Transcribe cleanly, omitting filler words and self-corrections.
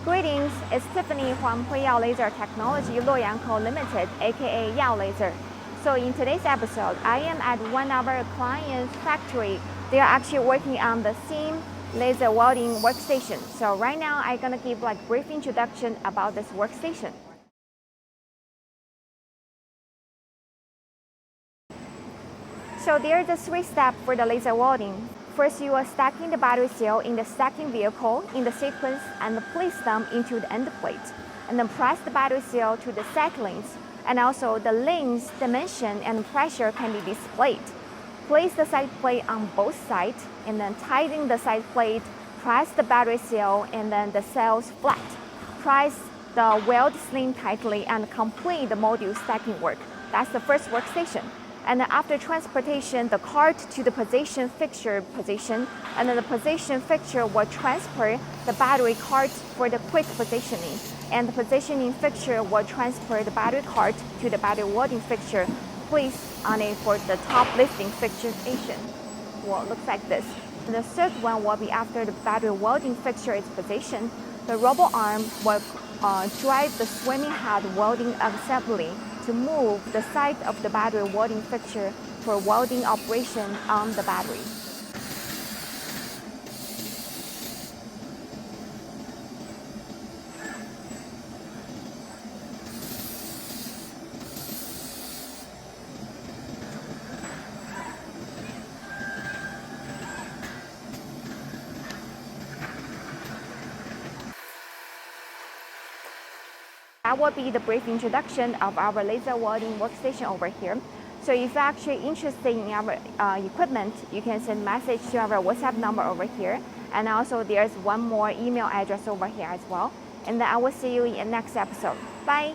Greetings, it's Tiffany from Huiyao Laser Technology Luoyang Co. Limited, aka Yao Laser. So in today's episode, I am at one of our clients' factory. They are actually working on the seam laser welding workstation. So right now, I'm gonna give like brief introduction about this workstation. So there's a 3-step for the laser welding. First, you are stacking the battery cell in the stacking vehicle in the sequence and place them into the end plate. And then press the battery cell to the set length. And also the length, dimension, and pressure can be displayed. Place the side plate on both sides and then tighten the side plate, press the battery cell and then the cells flat. Press the weld sling tightly and complete the module stacking work. That's the first workstation. And then after transportation, the cart to the position fixture position, and then the position fixture will transfer the battery cart for the quick positioning, and the positioning fixture will transfer the battery cart to the battery welding fixture placed on it for the top lifting fixture station. Well, it looks like this. And the third one will be after the battery welding fixture is positioned, the robot arm will drive the swimming head welding assembly to move the side of the battery welding fixture for welding operation on the battery. That will be the brief introduction of our laser welding workstation over here. So if you're actually interested in our equipment, you can send message to our WhatsApp number over here. And also there's one more email address over here as well. And then I will see you in the next episode. Bye.